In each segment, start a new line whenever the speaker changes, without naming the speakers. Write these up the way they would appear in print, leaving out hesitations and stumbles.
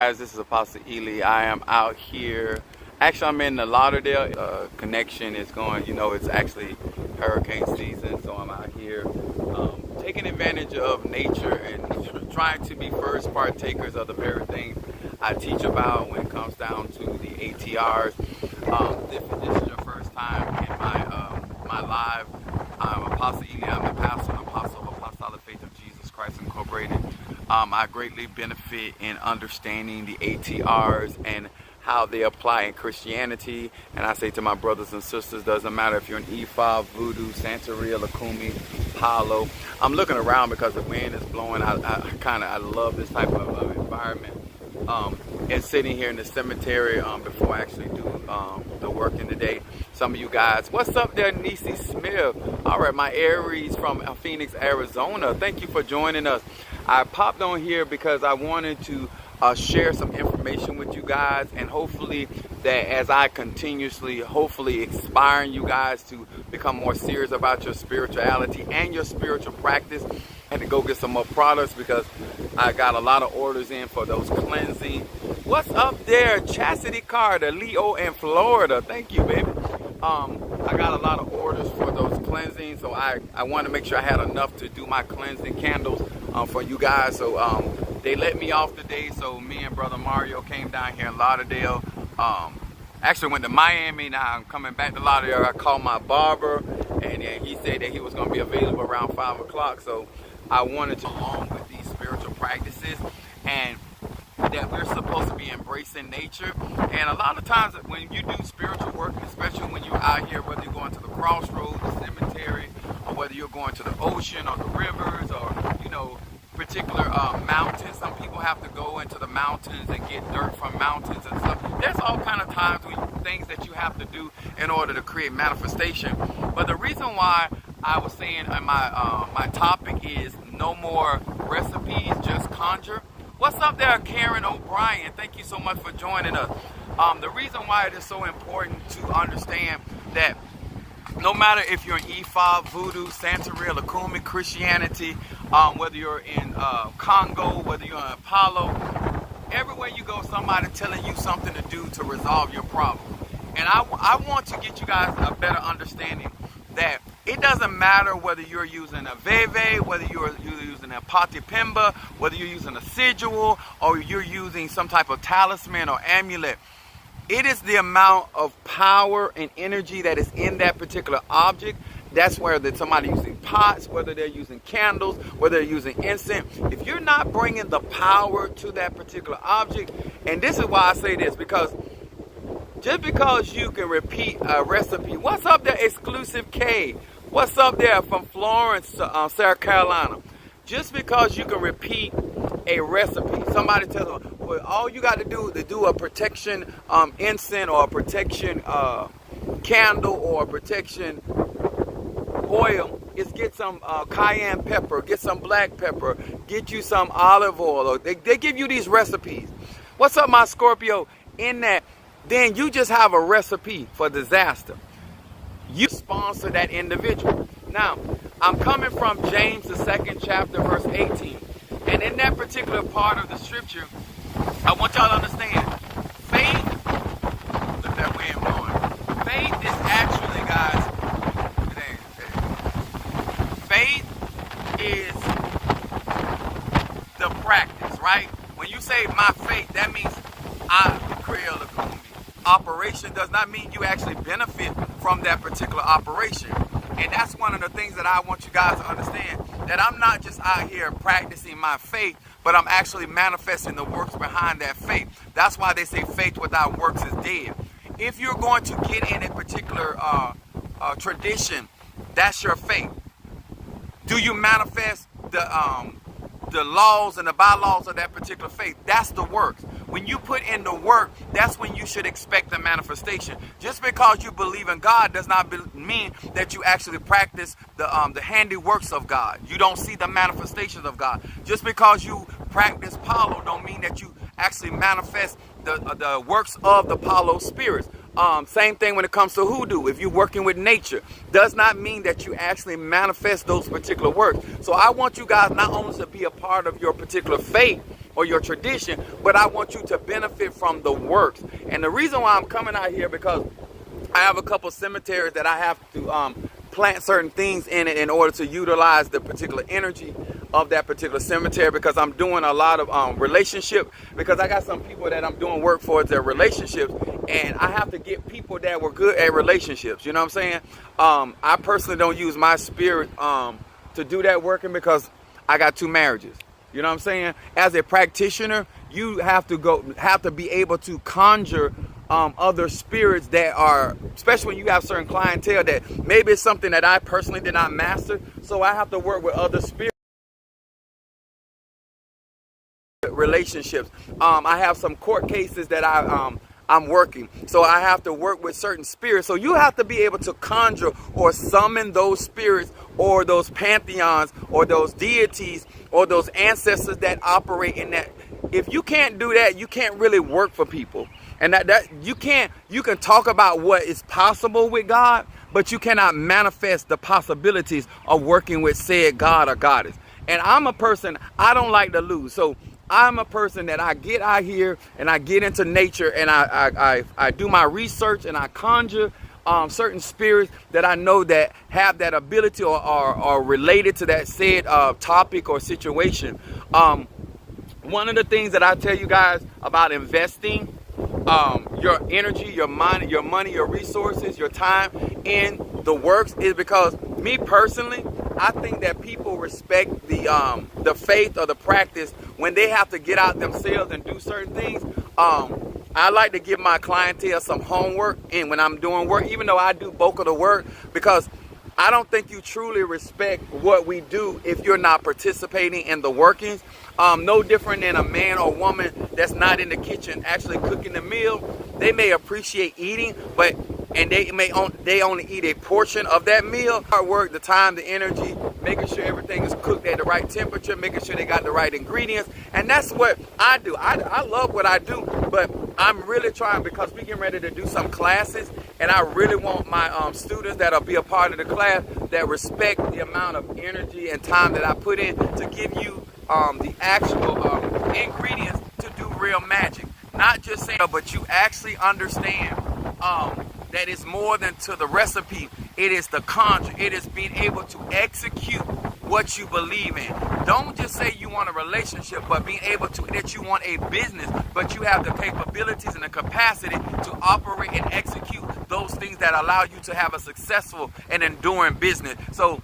Guys, this is Apostle Ely. I am out here. Actually, I'm in the Lauderdale. Connection is going, it's actually hurricane season, so I'm out here taking advantage of nature and trying to be first partakers of the very things I teach about when it comes down to the ATRs. If this is your first time in my live, I'm Apostle Ely. I'm the pastor and apostle of Apostolic Faith of Jesus Christ Incorporated. I greatly benefit in understanding the ATRs and how they apply in Christianity. And I say to my brothers and sisters, doesn't matter if you're an E5, Voodoo, Santeria, Lakumi, Palo. I'm looking around because the wind is blowing. I love this type of environment. And sitting here in the cemetery before I actually do the work in the day. Some of you guys, what's up there, Nisi Smith? All right, my Aries from Phoenix, Arizona. Thank you for joining us. I popped on here because I wanted to share some information with you guys, and hopefully that as I continuously, hopefully inspiring you guys to become more serious about your spirituality and your spiritual practice. I had to go get some more products because I got a lot of orders in for those cleansing. What's up there, Chastity Carter, Leo in Florida? Thank you, baby. I got a lot of orders for those cleansing, so I want to make sure I had enough to do my cleansing candles for you guys. So they let me off today, so me and brother Mario came down here in Lauderdale. Actually went to Miami. Now I'm coming back to Lauderdale. I called my barber, and he said that he was going to be available around 5 o'clock. So I wanted to, along with these spiritual practices, and that we're supposed to be embracing nature. And a lot of times when you do spiritual work, especially when you're out here, whether you're going to the crossroads, the cemetery, or whether you're going to the ocean or the rivers, or particular mountains. Some people have to go into the mountains and get dirt from mountains and stuff. There's all kind of times things that you have to do in order to create manifestation. But the reason why I was saying my topic is no more recipes, just conjure. What's up there, Karen O'Brien? Thank you so much for joining us. The reason why it is so important to understand that no matter if you're in E5, Voodoo, Santeria, Lakumi, Christianity, whether you're in Congo, whether you're in Apollo, everywhere you go, somebody telling you something to do to resolve your problem. And I want to get you guys a better understanding that it doesn't matter whether you're using a veve, whether you're using a patipimba, whether you're using a sigil, or you're using some type of talisman or amulet. It is the amount of power and energy that is in that particular object. That's where somebody using pots, whether they're using candles, whether they're using incense. If you're not bringing the power to that particular object, and this is why I say this, because just because you can repeat a recipe, what's up there, Exclusive K? What's up there from Florence, South Carolina? Just because you can repeat a recipe, somebody tells them, well, all you got to do a protection incense or a protection candle or a protection oil is get some cayenne pepper, get some black pepper, get you some olive oil. They give you these recipes. What's up, my Scorpio? In that, then you just have a recipe for disaster. You sponsor that individual. Now, I'm coming from James, the 2nd chapter, verse 18. And in that particular part of the scripture, I want y'all to understand, faith, look that wind blowing. Faith is actually, guys, faith is the practice, right? When you say my faith, that means I create a Lakumi. Operation does not mean you actually benefit from that particular operation. And that's one of the things that I want you guys to understand, that I'm not just out here practicing my faith, but I'm actually manifesting the works behind that faith. That's why they say faith without works is dead. If you're going to get in a particular tradition, that's your faith. Do you manifest the laws and the bylaws of that particular faith? That's the works. When you put in the work, that's when you should expect the manifestation. Just because you believe in God does not mean that you actually practice the handiworks of God. You don't see the manifestations of God. Just because you practice Palo don't mean that you actually manifest the works of the Palo spirits. Same thing when it comes to hoodoo. If you're working with nature, does not mean that you actually manifest those particular works. So I want you guys not only to be a part of your particular faith, or your tradition, but I want you to benefit from the works. And the reason why I'm coming out here, because I have a couple cemeteries that I have to plant certain things in it in order to utilize the particular energy of that particular cemetery, because I'm doing a lot of relationship, because I got some people that I'm doing work for their relationships, and I have to get people that were good at relationships, you know what I'm saying? I personally don't use my spirit to do that working, because I got 2 marriages, you know what I'm saying? As a practitioner, you have to be able to conjure other spirits that are, especially when you have certain clientele that maybe it's something that I personally did not master, so I have to work with other spirits. Relationships. I have some court cases that I'm working, so I have to work with certain spirits. So you have to be able to conjure or summon those spirits or those pantheons or those deities or those ancestors that operate in that. If you can't do that, you can't really work for people. And that you can talk about what is possible with God, but you cannot manifest the possibilities of working with said God or goddess. And I'm a person, I don't like to lose. So I'm a person that I get out here and I get into nature, and I do my research, and I conjure certain spirits that I know that have that ability or are related to that said topic or situation. One of the things that I tell you guys about investing your energy, your mind, your money, your resources, your time in the works is because, me personally, I think that people respect the faith or the practice when they have to get out themselves and do certain things. I like to give my clientele some homework, and when I'm doing work, even though I do bulk of the work, because I don't think you truly respect what we do if you're not participating in the workings. No different than a man or woman that's not in the kitchen actually cooking the meal. They may appreciate eating, but they only eat a portion of that meal. Hard work, the time, the energy, making sure everything is cooked at the right temperature, making sure they got the right ingredients, and that's what I do. I love what I do, but I'm really trying, because we're getting ready to do some classes, and I really want my students that'll be a part of the class that respect the amount of energy and time that I put in to give you the actual ingredients to do real magic. Not just saying, but you actually understand that it's more than to the recipe. It is the conjure. It is being able to execute what you believe in. Don't just say you want a relationship, but being able to, that you want a business, but you have the capabilities and the capacity to operate and execute those things that allow you to have a successful and enduring business. So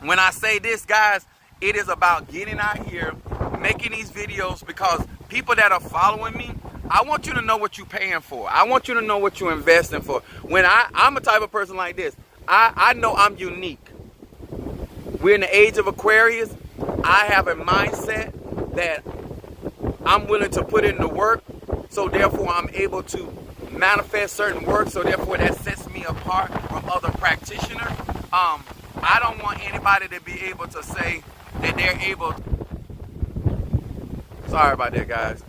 when I say this, guys, it is about getting out here, making these videos, because people that are following me, I want you to know what you're paying for. I want you to know what you're investing for. When I'm a type of person like this, I know I'm unique. We're in the age of Aquarius. I have a mindset that I'm willing to put in the work, so therefore I'm able to manifest certain work, so therefore that sets me apart from other practitioners. I don't want anybody to be able to say that they're able. Sorry about that, guys.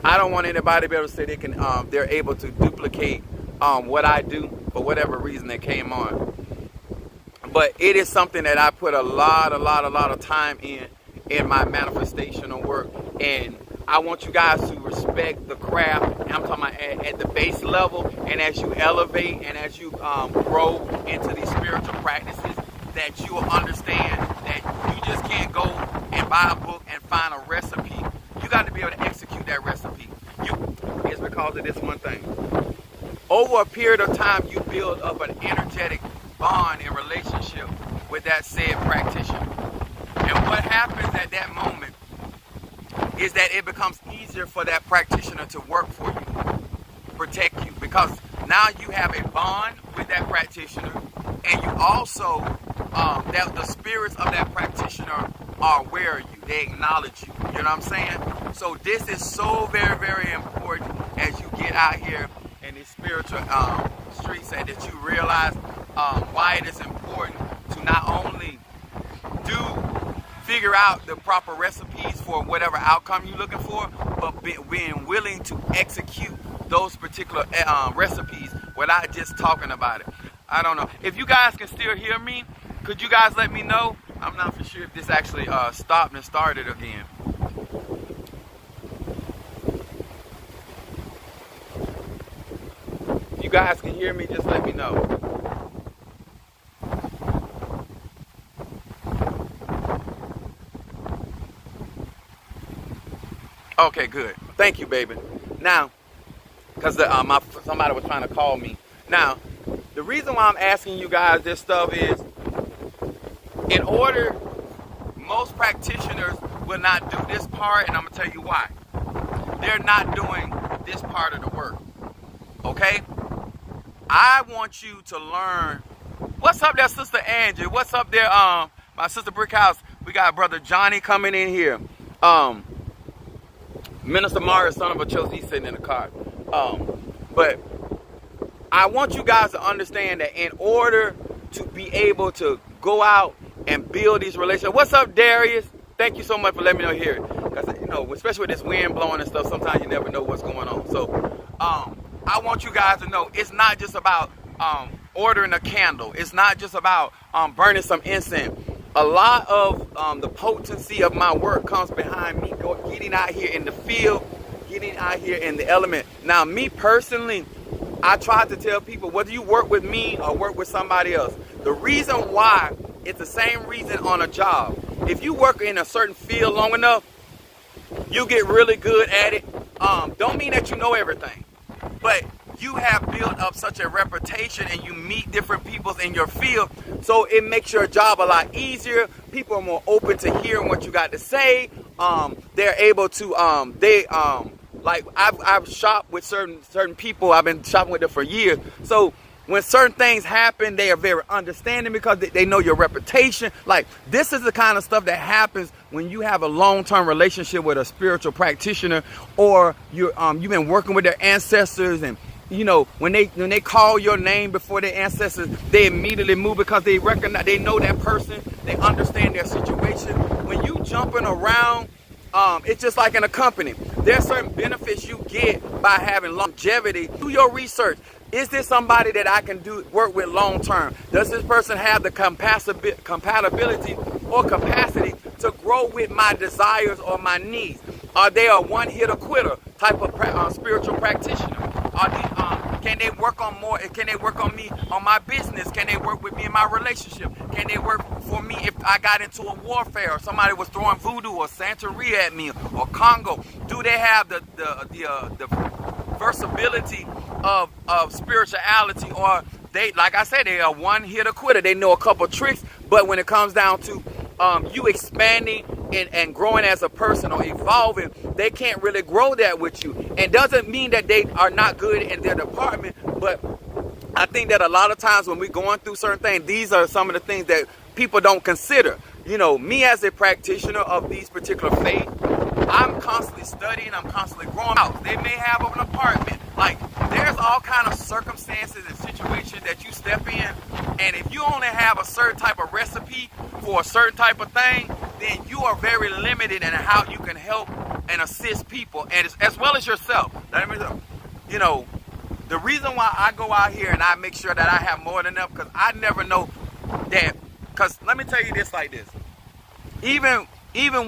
I don't want anybody to be able to say they're able to duplicate what I do for whatever reason they came on. But it is something that I put a lot of time in my manifestational work, and I want you guys to respect the craft. And I'm talking about at the base level, and as you elevate and as you grow into these spiritual practices, that you will understand that you just can't go and buy a book and find a recipe. You got to be able to execute that recipe. It's because of this one thing. Over a period of time, you build up an energetic bond and relationship with that said practitioner. And what happens at that moment is that it becomes easier for that practitioner to work for you, protect you, because now you have a bond with that practitioner, and you also, that the spirits of that practitioner are aware of you. They acknowledge you. You know what I'm saying? So this is so very important as you get out here in these spiritual streets, and that you realize why it is important to not only figure out the proper recipes for whatever outcome you're looking for, but being willing to execute those particular recipes without just talking about it. I don't know. If you guys can still hear me, could you guys let me know? I'm not for sure if this actually stopped and started again. you guys can hear me, just let me know. Okay, good. Thank you, baby. Now, because somebody was trying to call me. Now, the reason why I'm asking you guys this stuff is, in order, most practitioners will not do this part, and I'm going to tell you why. They're not doing this part of the work, okay? I want you to learn. What's up there, Sister Angie? What's up there, my sister Brickhouse? We got Brother Johnny coming in here. Minister Mario, son of a Chelsea, sitting in the car. But I want you guys to understand that in order to be able to go out and build these relationships. What's up, Darius? Thank you so much for letting me know here. Because, you know, especially with this wind blowing and stuff, sometimes you never know what's going on. So, I want you guys to know it's not just about ordering a candle. It's not just about burning some incense. A lot of the potency of my work comes behind me getting out here in the field, getting out here in the element. Now, me personally, I try to tell people, whether you work with me or work with somebody else, the reason why, it's the same reason on a job. If you work in a certain field long enough, you get really good at it. Don't mean that you know everything, but you have built up such a reputation and you meet different people in your field, so it makes your job a lot easier. People are more open to hearing what you got to say. They're able to, like I've shopped with certain people. I've been shopping with them for years. So when certain things happen, they are very understanding because they know your reputation. Like, this is the kind of stuff that happens when you have a long-term relationship with a spiritual practitioner, or you've been working with their ancestors, and you know, when they call your name before their ancestors, they immediately move because they recognize, they know that person, they understand their situation. When you jumping around, it's just like in a company. There's certain benefits you get by having longevity. Do your research. Is this somebody that I can work with long term? Does this person have the compatibility or capacity to grow with my desires or my needs? Are they a one-hitter quitter type of spiritual practitioner? Can they work on more? Can they work on me on my business? Can they work with me in my relationship? Can they work for me if I got into a warfare or somebody was throwing voodoo or Santeria at me or Congo? Do they have the versatility of spirituality, or they, like I said, they are one-hitter quitter? They know a couple tricks, but when it comes down to you expanding and growing as a person or evolving, they can't really grow that with you. And doesn't mean that they are not good in their department, but I think that a lot of times when we're going through certain things, these are some of the things that people don't consider. You know, me as a practitioner of these particular faiths, I'm constantly studying, I'm constantly growing out. They may have an apartment. Like, there's all kind of circumstances and situations that you step in, and if you only have a certain type of recipe for a certain type of thing, then you are very limited in how you can help and assist people, and as well as yourself. You know, the reason why I go out here and I make sure that I have more than enough, because I never know that, because let me tell you this like this, even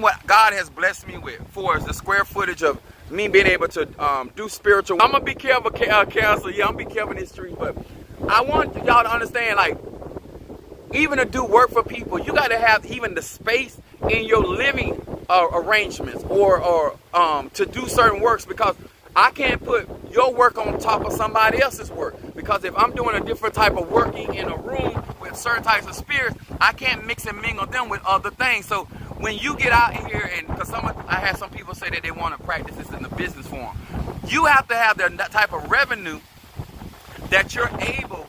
what God has blessed me with, for is the square footage of me being able to do spiritual. I'm gonna be careful, Council. Yeah, I'm gonna be careful in these streets, but I want y'all to understand, like, even to do work for people, you got to have even the space in your living arrangements, or to do certain works, because I can't put your work on top of somebody else's work. Because if I'm doing a different type of working in a room with certain types of spirits, I can't mix and mingle them with other things. So when you get out here, and because I had some people say that they want to practice this in the business form, you have to have that type of revenue that you're able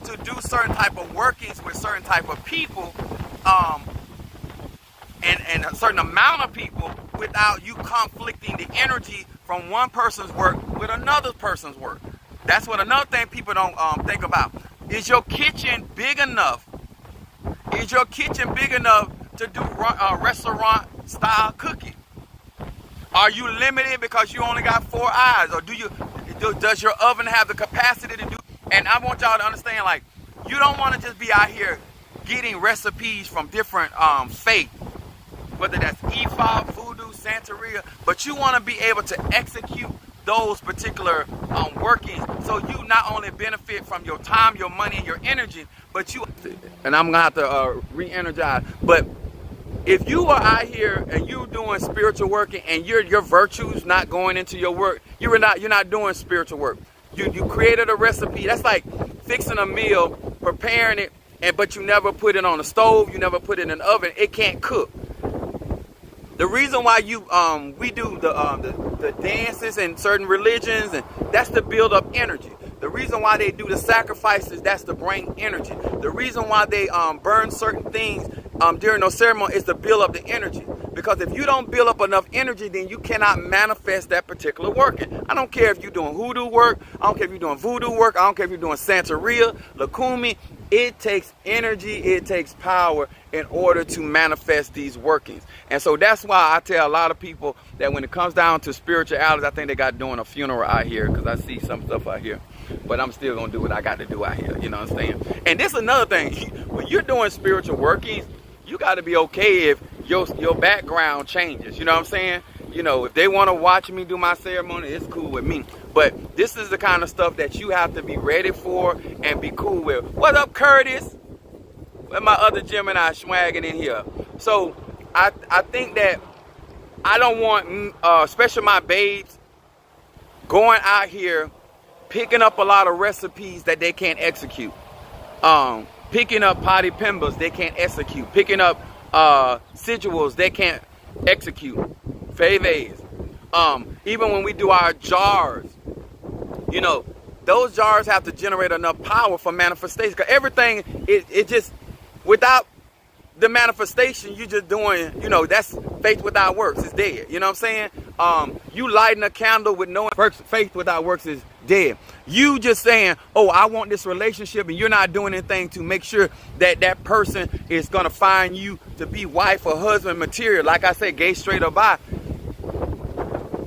to do certain type of workings with certain type of people, and a certain amount of people, without you conflicting the energy from one person's work with another person's work. That's what another thing people don't think about. Is your kitchen big enough? Is your kitchen big enough to do restaurant style cooking? Are you limited because you only got 4 eyes, or does your oven have the capacity to do? And I want y'all to understand, like, you don't want to just be out here getting recipes from different faiths, whether that's Ifa, Voodoo, Santeria, but you want to be able to execute those particular workings, so you not only benefit from your time, your money, and your energy, but you, and I'm gonna have to re-energize, but if you are out here and you're doing spiritual work and your virtues not going into your work, you're not doing spiritual work. You created a recipe. That's like fixing a meal, preparing it, but you never put it on the stove, you never put it in the oven. It can't cook. The reason why we do the dances in certain religions, and that's to build up energy. The reason why they do the sacrifices, that's to bring energy. The reason why they burn certain things during those ceremonies is to build up the energy. Because if you don't build up enough energy, then you cannot manifest that particular working. I don't care if you're doing hoodoo work. I don't care if you're doing voodoo work. I don't care if you're doing Santeria, Lakumi. It takes energy. It takes power in order to manifest these workings. And so that's why I tell a lot of people that when it comes down to spirituality, I think they got doing a funeral out here, because I see some stuff out here. But I'm still going to do what I got to do out here. You know what I'm saying? And this is another thing. When you're doing spiritual workings, you got to be okay if your background changes. You know what I'm saying? You know, if they want to watch me do my ceremony, it's cool with me. But this is the kind of stuff that you have to be ready for and be cool with. What up, Curtis? Where my other Gemini swagging in here? So I think that I don't want, especially my babes, going out here picking up a lot of recipes that they can't execute. Picking up potty pimbas they can't execute. Picking up sigils they can't execute. Faves. Even when we do our jars, you know, those jars have to generate enough power for manifestation. Because everything, it just, without the manifestation, you just doing, you know, that's faith without works is dead. You know what I'm saying? You lighting a candle with no works, faith without works is dead. You just saying, oh, I want this relationship, and you're not doing anything to make sure that that person is going to find you to be wife or husband material. Like I said, gay, straight, or bi.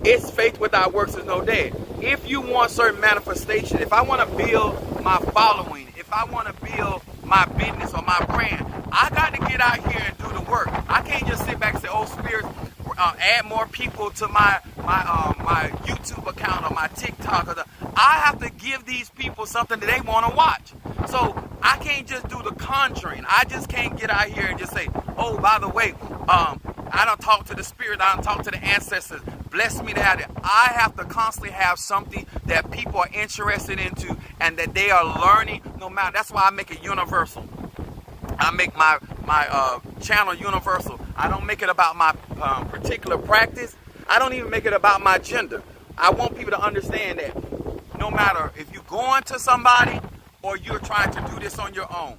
It's faith without works is no dead. If you want certain manifestation, if I want to build my following, if I want to build my business or my brand, I got to get out here and do the work. I can't just sit back and say, oh, Spirit, add more people to my YouTube account or my TikTok. I have to give these people something that they want to watch. So I can't just do the conjuring. I just can't get out here and just say, oh, by the way, I don't talk to the Spirit. I don't talk to the ancestors. Bless me to have it. I have to constantly have something that people are interested into and that they are learning no matter. That's why I make it universal. I make my channel universal. I don't make it about my particular practice. I don't even make it about my gender. I want people to understand that no matter if you're going to somebody or you're trying to do this on your own,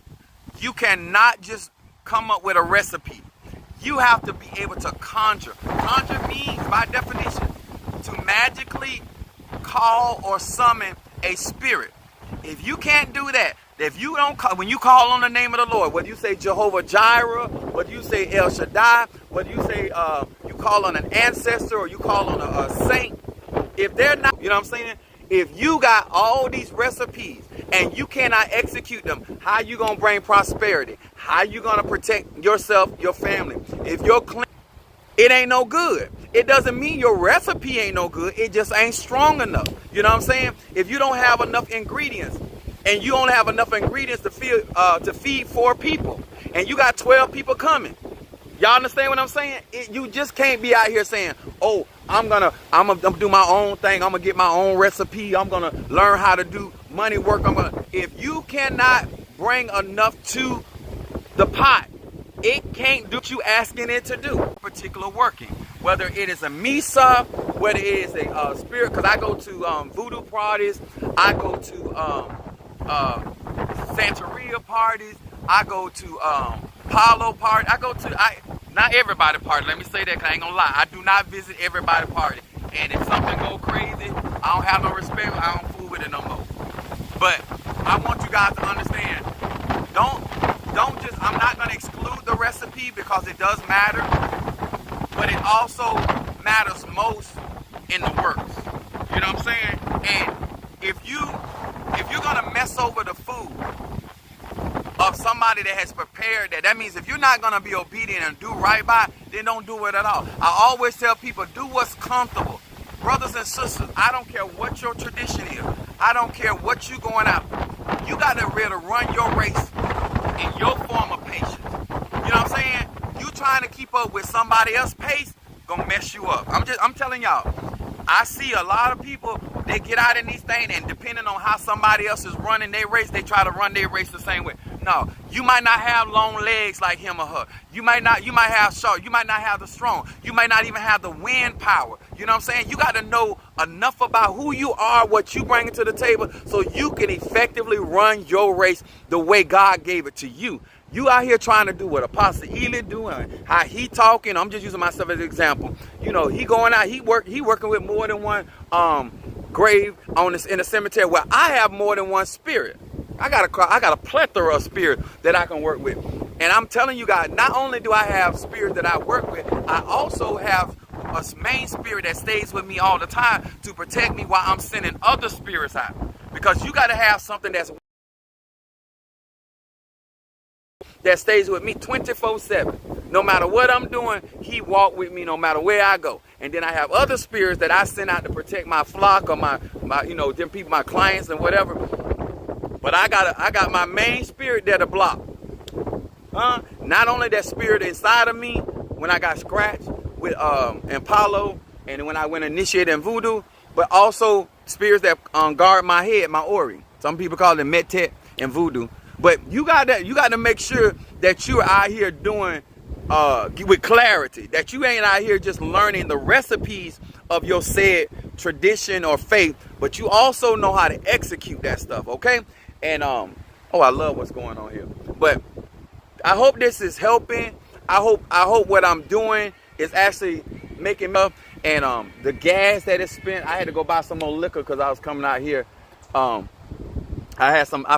you cannot just come up with a recipe. You have to be able to conjure. Conjure means, by definition, to magically call or summon a spirit. If you can't do that, if you don't call, when you call on the name of the Lord, whether you say Jehovah Jireh, whether you say El Shaddai, whether you say you call on an ancestor or you call on a saint, if they're not, you know what I'm saying? If you got all these recipes and you cannot execute them, how you gonna bring prosperity? How you gonna protect yourself, your family? If you're clean, it ain't no good. It doesn't mean your recipe ain't no good. It just ain't strong enough. You know what I'm saying? If you don't have enough ingredients, and you only have enough ingredients to feed 4 people, and you got 12 people coming. Y'all understand what I'm saying? You just can't be out here saying, oh, I'm gonna do my own thing. I'm gonna get my own recipe. I'm gonna learn how to do money work. If you cannot bring enough to the pot, it can't do what you asking it to do. Particular working, whether it is a misa, whether it is a spirit, because I go to voodoo parties, I go to Santeria parties, I go to Palo party, not everybody party, let me say that because I ain't gonna lie, I do not visit everybody party, and if something go crazy, I don't have no respect, I don't fool with it no more. But I want you guys to understand, don't just, I'm not gonna exclude the recipe because it does matter, but it also matters most in the works. You know what I'm saying? And if you're gonna mess over the food of somebody that has prepared that means if you're not gonna be obedient and do right by, then don't do it at all. I always tell people, do what's comfortable. Brothers and sisters, I don't care what your tradition is. I don't care what you going out. You got to really run your race in your form of patience. You know what I'm saying? You trying to keep up with somebody else's pace, gonna mess you up. I'm telling y'all, I see a lot of people, they get out in these things, and depending on how somebody else is running their race, they try to run their race the same way. No, you might not have long legs like him or her. You might have short, you might not have the strong. You might not even have the wind power. You know what I'm saying? You got to know enough about who you are, what you bring to the table, so you can effectively run your race the way God gave it to you. You out here trying to do what Apostle Ely doing, how he talking. I'm just using myself as an example. You know, he going out, he working with more than one grave in the cemetery, where I have more than one spirit. I got a plethora of spirit that I can work with. And I'm telling you guys, not only do I have spirit that I work with, I also have a main spirit that stays with me all the time to protect me while I'm sending other spirits out. Because you got to have something that stays with me 24/7. No matter what I'm doing, he walk with me no matter where I go. And then I have other spirits that I send out to protect my flock or my them people, my clients and whatever. But I got my main spirit there to block. Not only that spirit inside of me when I got scratched with Impalo and when I went initiated in voodoo, but also spirits that guard my head, my Ori. Some people call it Metet and voodoo. But you got to make sure that you're out here doing with clarity, that you ain't out here just learning the recipes of your said tradition or faith, but you also know how to execute that stuff, okay? And oh, I love what's going on here. But I hope this is helping. I hope what I'm doing is actually making up. And the gas that is spent, I had to go buy some more liquor because I was coming out here. I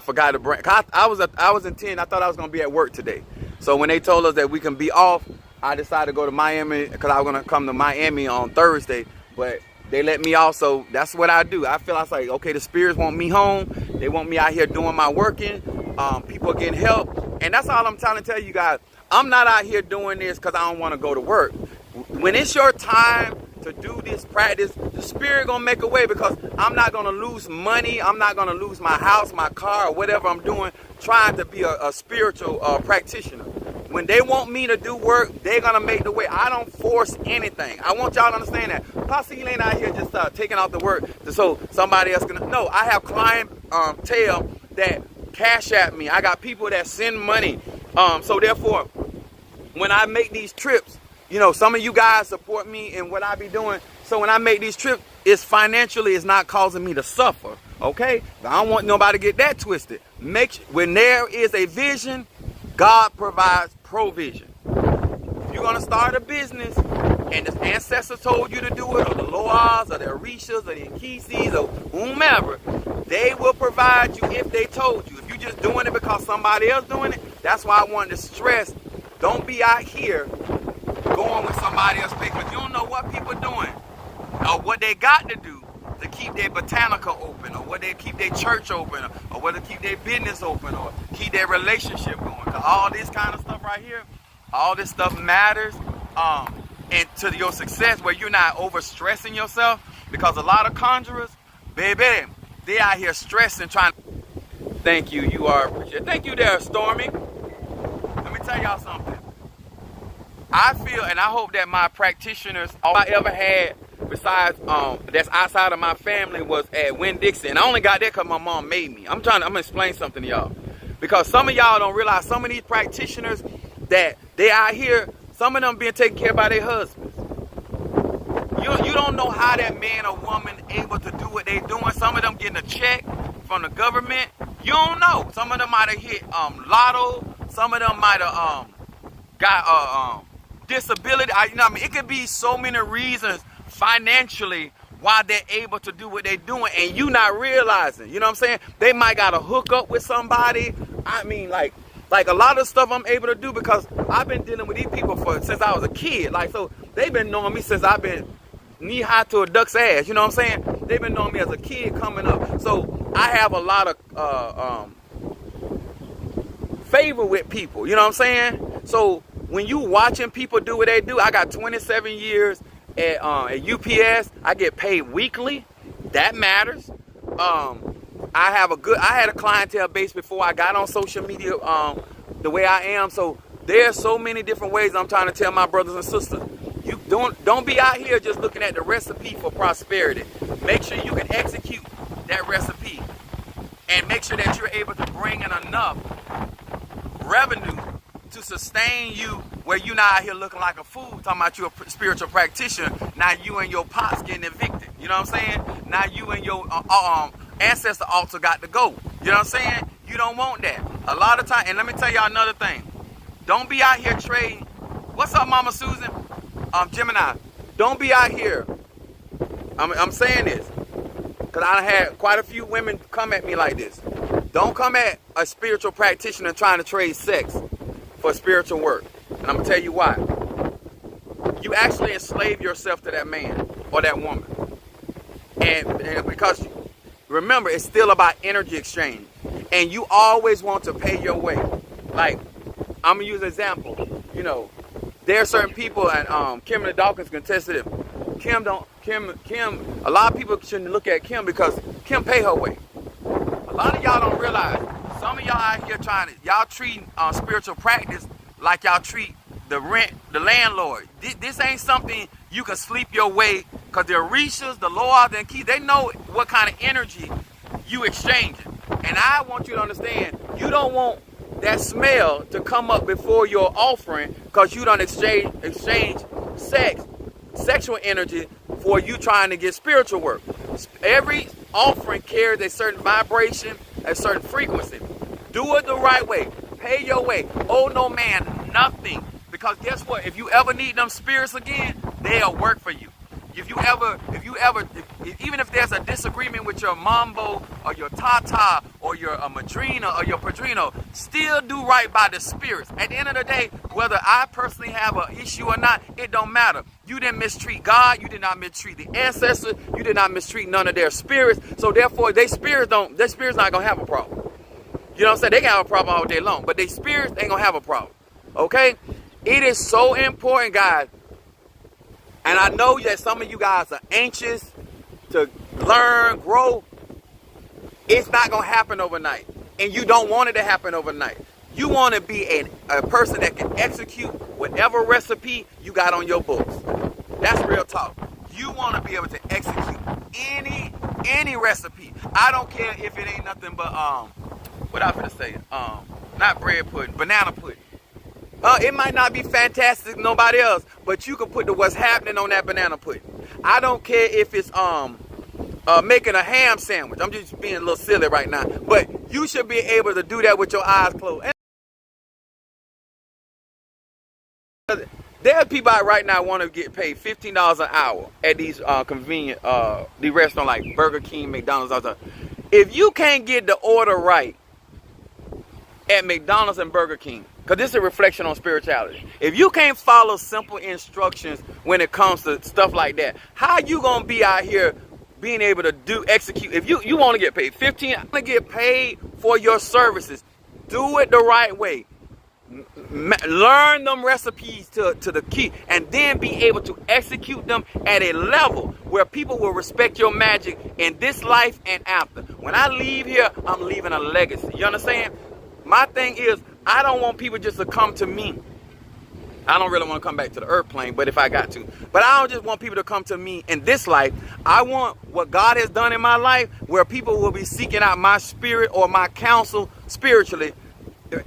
forgot to bring. I was in 10. I thought I was gonna be at work today. So when they told us that we can be off, I decided to go to Miami because I was gonna come to Miami on Thursday. But they let me off, so that's what I do. I feel like, okay, the spirits want me home. They want me out here doing my working. People getting help, and that's all I'm trying to tell you guys. I'm not out here doing this because I don't want to go to work. When it's your time to do this practice, the spirit gonna make a way, because I'm not gonna lose money. I'm not gonna lose my house, my car, or whatever I'm doing trying to be a spiritual practitioner. When they want me to do work, they're gonna make the way. I don't force anything. I want y'all to understand that. Possibly ain't out here just taking out the work so somebody else can. No, I have clientele that cash at me. I got people that send money. So therefore, when I make these trips, you know, some of you guys support me in what I be doing. So when I make these trips, it's financially, it's not causing me to suffer. Okay? I don't want nobody to get that twisted. When there is a vision, God provides provision. If you're going to start a business and the ancestors told you to do it, or the Loas, or the Orishas, or the Inkisis, or whomever, they will provide you if they told you. If you're just doing it because somebody else doing it, that's why I wanted to stress, don't be out here going with somebody else's paper. You don't know what people doing or what they got to do to keep their botanica open, or what they keep their church open, or whether keep their business open, or keep their relationship going. Cause all this kind of stuff right here, all this stuff matters and to your success, where you're not overstressing yourself. Because a lot of conjurers, baby, they out here stressing, trying. Thank you, you are appreciated. Thank you there, Stormy. Let me tell y'all something. I feel, and I hope that my practitioners, all I ever had besides that's outside of my family was at Winn-Dixie. I only got that because my mom made me. I'm gonna explain something to y'all, because some of y'all don't realize some of these practitioners that they out here, some of them being taken care of by their husbands. You don't know how that man or woman able to do what they doing. Some of them getting a check from the government. You don't know. Some of them might have hit lotto. Some of them might have got disability. You know what I mean? It could be so many reasons financially why they're able to do what they're doing, and you not realizing. You know what I'm saying? They might got to hook up with somebody. I mean, like a lot of stuff I'm able to do because I've been dealing with these people since I was a kid. Like, so they've been knowing me since I've been knee high to a duck's ass. You know what I'm saying? They've been knowing me as a kid coming up. So I have a lot of favor with people. You know what I'm saying? So when you watching people do what they do, I got 27 years at UPS. I get paid weekly. That matters. I had a clientele base before I got on social media the way I am. So there's so many different ways I'm trying to tell my brothers and sisters. You don't be out here just looking at the recipe for prosperity. Make sure you can execute that recipe, and make sure that you're able to bring in enough revenue to sustain you, where you're not out here looking like a fool talking about you're a spiritual practitioner. Now you and your pops getting evicted. You know what I'm saying? Now you and your ancestor altar got to go. You know what I'm saying? You don't want that. A lot of time, and let me tell y'all another thing. Don't be out here trading. What's up, Mama Susan? Gemini. Don't be out here. I'm saying this because I had quite a few women come at me like this. Don't come at a spiritual practitioner trying to trade sex for spiritual work. And I'm going to tell you why. You actually enslave yourself to that man or that woman. And because, remember, it's still about energy exchange. And you always want to pay your way. Like, I'm going to use an example. You know, there are certain people, and Kimberly Dawkins can attest to it. Kim, a lot of people shouldn't look at Kim because Kim pay her way. A lot of y'all don't realize, some of y'all out here y'all treat spiritual practice like y'all treat the landlord. This ain't something you can sleep your way, because the Orishas, the Lords, and Keys, they know what kind of energy you exchanging. And I want you to understand, you don't want that smell to come up before your offering because you don't exchange sexual energy for you trying to get spiritual work. Every offering carries a certain vibration, a certain frequency. Do it the right way. Pay your way. Owe no man nothing. Because guess what? If you ever need them spirits again, they'll work for you. Even if there's a disagreement with your mambo or your tata or your madrina or your padrino, still do right by the spirits. At the end of the day, whether I personally have an issue or not, it don't matter. You didn't mistreat God. You did not mistreat the ancestors. You did not mistreat none of their spirits. So therefore, their spirits not gonna have a problem. You know what I'm saying? They can have a problem all day long, but their spirits ain't gonna have a problem. Okay? It is so important, guys. And I know that some of you guys are anxious to learn, grow. It's not going to happen overnight. And you don't want it to happen overnight. You want to be a person that can execute whatever recipe you got on your books. That's real talk. You want to be able to execute any recipe. I don't care if it ain't nothing but, what I was going to say, not bread pudding, banana pudding. It might not be fantastic, nobody else, but you can put what's happening on that banana pudding. I don't care if it's making a ham sandwich. I'm just being a little silly right now, but you should be able to do that with your eyes closed. And there are people out right now want to get paid $15 an hour at these convenient the restaurants like Burger King, McDonald's. If you can't get the order right at McDonald's and Burger King, because this is a reflection on spirituality. If you can't follow simple instructions when it comes to stuff like that, how you going to be out here being able to execute? If you want to get paid $15, I'm going to get paid for your services. Do it the right way. Learn them recipes to the key, and then be able to execute them at a level where people will respect your magic in this life and after. When I leave here, I'm leaving a legacy. You understand? My thing is, I don't want people just to come to me. I don't really want to come back to the earth plane, but if I got to. But I don't just want people to come to me in this life. I want what God has done in my life, where people will be seeking out my spirit or my counsel spiritually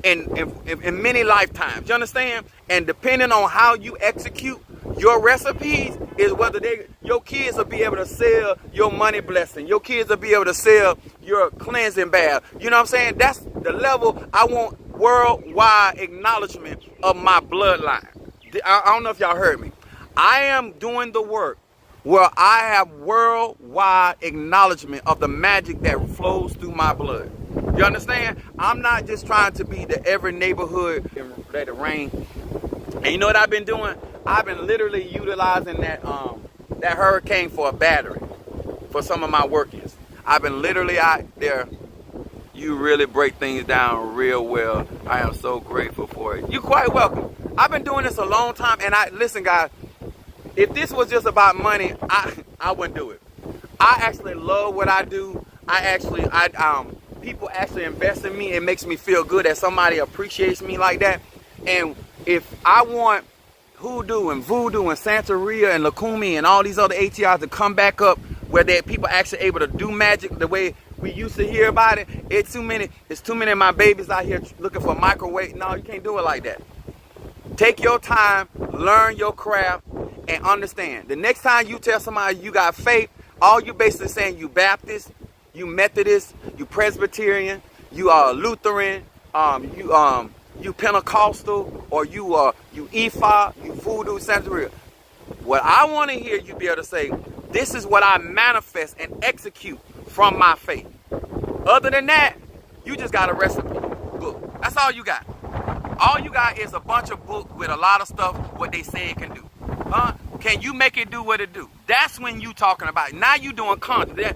in many lifetimes. You understand? And depending on how you execute your recipes is whether your kids will be able to sell your money blessing. Your kids will be able to sell your cleansing bath. You know what I'm saying? That's the level I want. Worldwide acknowledgement of my bloodline. I don't know if y'all heard me. I am doing the work where I have worldwide acknowledgement of the magic that flows through my blood. You understand? I'm not just trying to be the every neighborhood and let it rain. And you know what I've been doing? I've been literally utilizing that hurricane for a battery for some of my workers. I've been literally out there. You really break things down real well. I am so grateful for it. You're quite welcome. I've been doing this a long time, and listen, guys, If this was just about money, I wouldn't do it. I actually love what I do. People actually invest in me. It makes me feel good that somebody appreciates me like that. And if I want hoodoo and voodoo and Santeria and Lakumi and all these other ATRs to come back up where people actually able to do magic the way we used to hear about it, it's too many of my babies out here looking for microwave. No, you can't do it like that. Take your time, learn your craft, and understand. The next time you tell somebody you got faith, all you basically saying you Baptist, you Methodist, you Presbyterian, you Lutheran, you Pentecostal, or you Ifa, you Voodoo, Santeria. What I want to hear you be able to say, this is what I manifest and execute from my faith. Other than that, you just got a recipe book. That's all you got. All you got is a bunch of books with a lot of stuff what they say it can do. Can you make it do what it do? That's when you talking about. Now you doing conjure.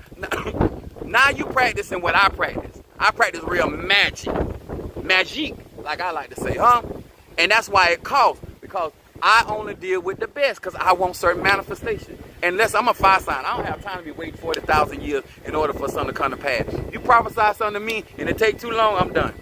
Now you practicing what I practice. I practice real magic, like I like to say, And that's why it costs, because I only deal with the best, because I want certain manifestation. Unless I'm a fire sign, I don't have time to be waiting 40,000 years in order for something to come to pass. You prophesy something to me and it take too long, I'm done.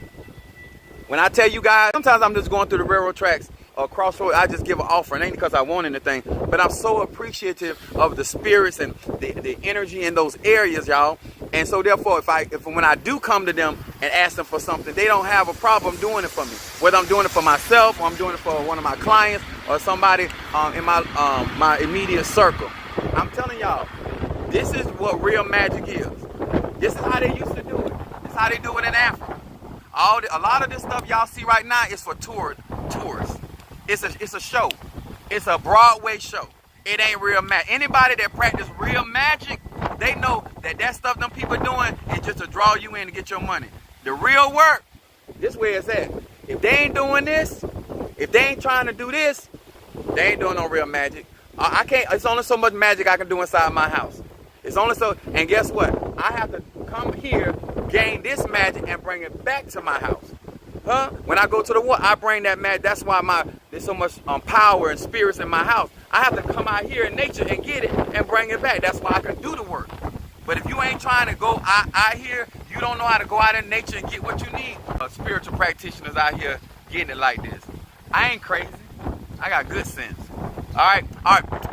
When I tell you guys, sometimes I'm just going through the railroad tracks or crossroads, I just give an offering. It ain't because I want anything, but I'm so appreciative of the spirits and the energy in those areas, y'all. And so therefore, when I do come to them and ask them for something, they don't have a problem doing it for me. Whether I'm doing it for myself, or I'm doing it for one of my clients, or somebody in my immediate circle. I'm telling y'all, this is what real magic is. This is how they used to do it. This is how they do it in Africa. A lot of this stuff y'all see right now is for tourists. It's a show. It's a Broadway show. It ain't real magic. Anybody that practice real magic, they know that stuff them people doing is just to draw you in to get your money. The real work, this where it's at. If they ain't doing this, if they ain't trying to do this, they ain't doing no real magic. I can't. It's only so much magic I can do inside my house. It's only so. And guess what? I have to come here, gain this magic, and bring it back to my house. When I go to the war, I bring that magic. That's why there's so much power and spirits in my house. I have to come out here in nature and get it and bring it back. That's why I can do the work. But if you ain't trying to go out here, you don't know how to go out in nature and get what you need. Spiritual practitioners out here getting it like this. I ain't crazy. I got good sense. All right.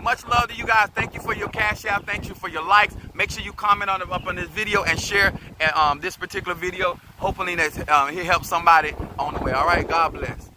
Much love to you guys. Thank you for your cash out. Thank you for your likes. Make sure you comment up on this video and share this particular video. Hopefully that it helps somebody on the way. All right. God bless.